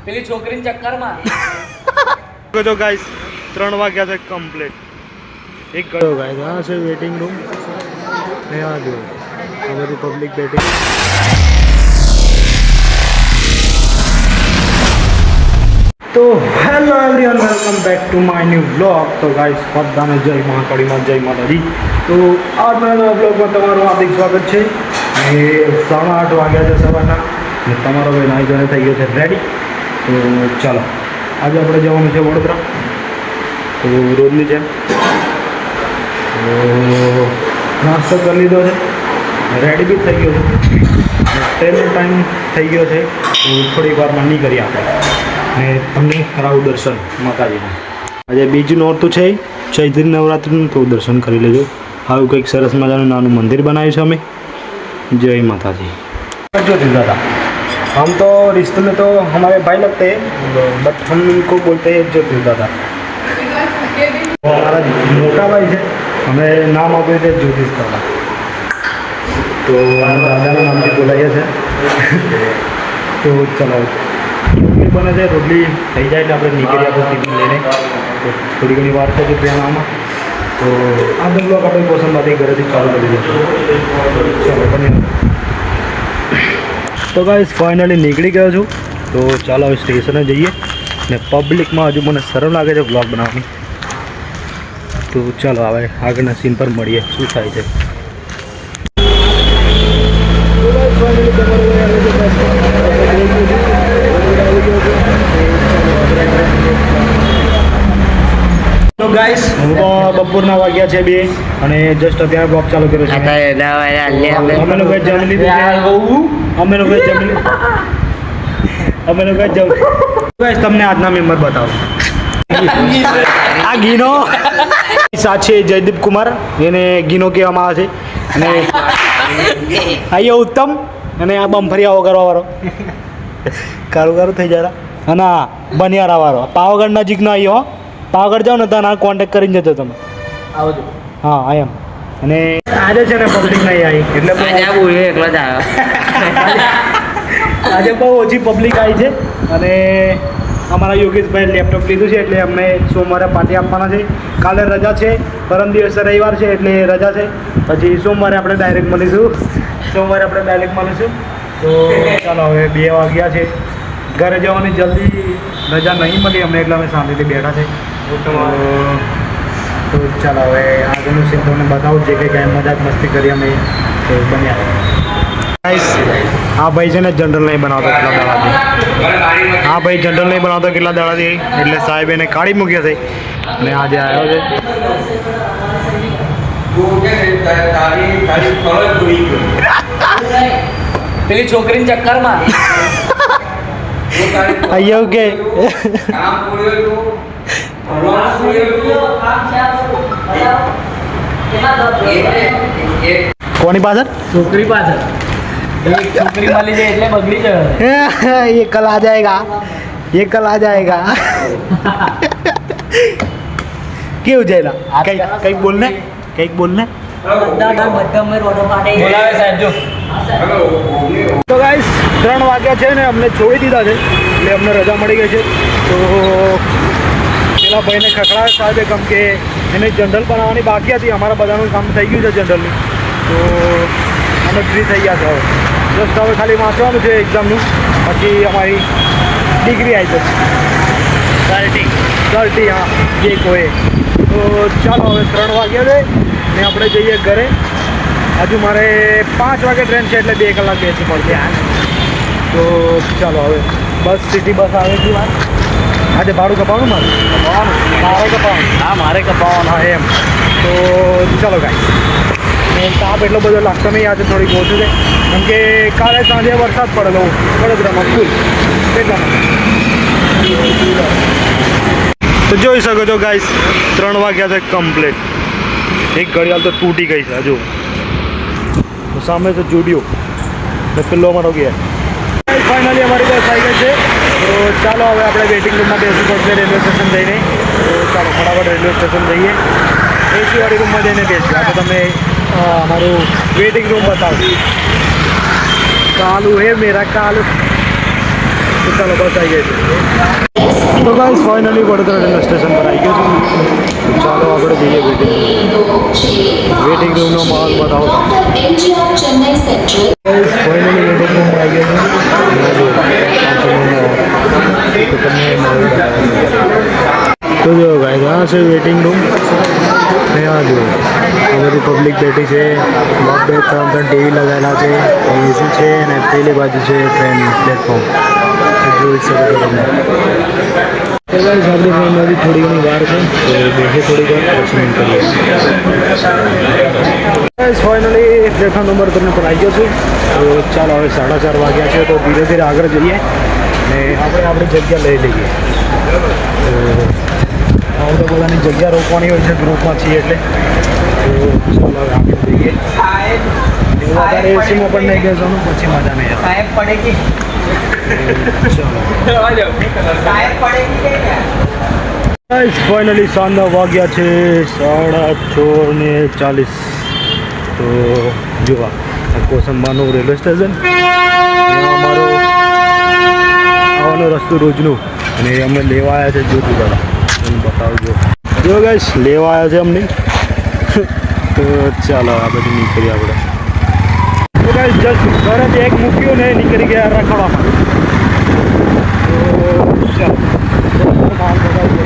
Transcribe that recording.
પેલી છોકરીના ચક્કરમાં જો ગાઈસ 3 વાગ્યા છે કમ્પ્લીટ. એક ગયો ગાઈસ આ છે વેટિંગ રૂમ ને આ જો આ બધી પબ્લિક બેઠી. તો hello everyone, welcome back to my new blog. તો ગાઈસ બધાને જય મહાકાળીમાં, જય માતાજી. તો આજના બ્લોગમાં તમારું હાર્દિક સ્વાગત છે. અને 8:30 વાગ્યા છે સવારના ને તમારો ભાઈ નાઈ ધોઈને થઈ ગયો છે રેડી. તો ચાલો આજે આપણે જવાનું છે વડોદરા. તો રોજની જેમ તો નાસ્તો કરી લીધો છે, રેડી બી થઈ ગયો છે, ટ્રેનનો ટાઈમ થઈ ગયો છે. તો થોડી વારમાં નીકળી આપણે ને તમને કરાવું દર્શન માતાજીના. આજે બીજું નોરતું છે ચૈત્રી નવરાત્રિનું, તો દર્શન કરી લેજો. આવું કંઈક સરસ મજાનું નાનું મંદિર બનાવ્યું છે અમે. जय माता दी. ज्योतिष दादा, हम तो रिश्ते में तो हमारे भाई लगते हैं, बट हम इनको बोलते हैं ज्योतिष दादा. हमारा मोटा भाई है, हमें नाम आप्યું છે જ્યોતિષ દાદા. તો દાદાના નામથી બોલાવીએ છે. તો ચલો રોટલી બને છે, રોટલી થઈ જાય એટલે આપણે નીકળીએ આપણે ટિફિન લઈને. તો થોડી ઘણી વાર છે ત્યાં આમાં. તો આ બ્લોગ આપણે કોસંબાથી ઘરેથી ચાલુ કરી દઈશું. ચાલો બને. તો ગાઈસ ફાઇનલી નીકળી ગયો છું. તો ચાલો હવે સ્ટેશને જઈએ ને પબ્લિકમાં હજુ મને શરમ લાગે છે બ્લોગ બનાવવાની. તો ચાલો હવે આગળના સીન પર મળીએ શું થાય છે. તો ગાઈસ બપોરના વાગ્યા છે 2 અને જસ્ટ અત્યારે બ્લોગ ચાલુ કર્યો છે. અમે લોકો જમી લીધું. ગાઈસ તમને આજના મેમ્બર બતાવો. આ ગીનો સાચે જયદીપ કુમાર, એને ગીનો કહેવામાં આવે છે. અને અહીંયા ઉત્તમ અને આ બમફરિયા વગરવા વાળો કારું થઈ જાય. અને આ બનિયારા વાળો પાવાગઢ નજીકનો આવ્યો. પાવાગઢ જાઓ ને ત્યાં કોન્ટેક્ટ કરીને જજો તમે. આવજો. હા આઈ એમ. અને આજે છે ને પબ્લિક નહીં આવી એટલે એકલો જ આવ્યો. આજે બહુ ઓછી પબ્લિક આવી છે. અને અમારા યોગેશભાઈ લેપટોપ લીધું છે એટલે અમને સોમવારે પાર્ટી આપવાના છે. કાલે રજા છે, પરમ દિવસે રવિવાર છે એટલે રજા છે. પછી સોમવારે આપણે ડાયરેક્ટ મળીશું. તો ચાલો હવે 2 વાગ્યા છે. ઘરે જવાની જલ્દી રજા નહીં મળી અમને એટલે અમે શાંતિથી બેઠા છે. તો ચાલો હવે આગળનું સીન તમને બતાવું જે કંઈ કાંઈ મજાક મસ્તી કરી અમે તો બન્યા. આ ભાઈ છે ને જનરલ નહીં બનાવતો કેટલા દાડાથી. હા ભાઈ જનરલ નહીં બનાવતો કેટલા દાડાથી એટલે સાહેબ એને કાઢી મૂક્યા છે અને આજે આવ્યો છે. પેલી છોકરીના ચક્કરમાં અહીંયા કે કોની પાછળ? છોકરી પાછળ એક છોકરી મળી જાય એટલે બગડી જાય. ये कल आ जाएगा, ये कल आ जाएगा. કેવું જાય કઈક બોલને, કઈક બોલને. બોલાવે સાહેબ જો. તો ગાઈસ 3 વાગ્યા છે ને અમને છોડી દીધા છે એટલે અમને રજા મળી ગઈ છે. તો પેલા ભાઈને ખખડાવે સાહેબે કેમ કે એને જનરલ બનાવવાની બાકી હતી. અમારા બધાનું કામ થઈ ગયું છે જનરલનું. તો અમે ફ્રી થઈ ગયા છે. હવે જસ્ટ હવે ખાલી વાંચવાનું છે એક્ઝામનું, પછી અમારી ડિગ્રી આવી જશે. સર્ટી હા જે કોઈ. તો ચાલો હવે 3 વાગ્યા છે ને આપણે જઈએ ઘરે. હજુ મારે 5 વાગે ટ્રેન છે એટલે 2 કલાક બેસવું પડશે. તો ચાલો હવે બસ સિટી બસ આવે છે. આજે ભાડું કપાવવાનું મારે કપાવવાનું. હા મારે કપાવવાનું હા એમ. તો ચાલો ગાઈસ. ને તાપ એટલો બધો લાગતો નહીં આજે, થોડીક ઓછું છે કેમ કે કાલે સાંજે વરસાદ પડેલો વડોદરામાં ફૂલ એટલા માટે. તો જોઈ શકો છો ગાઈસ 3 વાગ્યા છે કમ્પ્લીટ. એક ઘડિયાળ તો તૂટી ગઈ છે હજુ. સામે તો જુડિયો ને પેલો અમારો ગયા. ફાઇનલી અમારી બસ આવી ગઈ છે. તો ચાલો હવે આપણે વેઇટિંગ રૂમમાં બેસવું પડશે રેલવે સ્ટેશન જઈને. તો ચાલો ફટાફટ રેલવે સ્ટેશન જઈએ. એસી વાળી રૂમમાં જઈને બેસીએ. આપણે તમે અમારું વેઇટિંગ રૂમ બતાવું. કાલુ હે મેરા કાલુ. તો ચાલો બસ આવી ગઈ છે તો guys finally Vadodara railway station પર આવી ગયો છું ચાલો આપણે જઈએ વેટિંગ રૂમનો માહોલ બતાવો चेन्नई सेंट्रल ફાઇનલી વેટિંગ રૂમમાં આવી ગયો છું તો જો ગાઈસ આ છે વેટિંગ રૂમ ત્યાં જો આ બધી પબ્લિક બેઠી છે બે ત્રણ ટીવી લગાવેલા છે એસી છે અને પેલી બાજુ છે ટ્રેન પ્લેટફોર્મ જોઈ શકો છો તમે તો ગાઈસ આપણી ટ્રેનમાંથી થોડી ઘણી વાર છે તો બેસે થોડી વાર પછી નીકળીએ ગાઈસ ફાઇનલી પ્લેટફોર્મ નંબર 3 પર આવી ગયો છું તો ચાલો હવે 4:30 વાગ્યા છે તો ધીરે ધીરે આગળ જઈએ અને આપણે આપણી જગ્યા લઈ લઈએ તો તો બધાની જગ્યા રોકવાની હોય છે ગ્રુપમાં છીએ એટલે તો ચાલો હવે આગળ જઈએ વધારે એસીમાં પણ નહીં બેસવાનું પછી મજા નહીં આવે સાહેબ પડેગી ફાઇનલી સાંજના વાગ્યા છે 6:40 તો જોવા કોસંબાનું રેલવે સ્ટેશન અમારો આવવાનો રસ્તો રોજનું અને અમે લેવા આવ્યા છે જોતું દાદા તમને બતાવજો જો ગાઈસ લેવા આવ્યા છે અમને તો ચાલો આ બધું નીકળીએ આપણે તો ગાઈસ જસ્ટ ઘરે એક મૂક્યું ને નીકળી ગયા રખડવામાં તો ચાલો માલ બતાવજો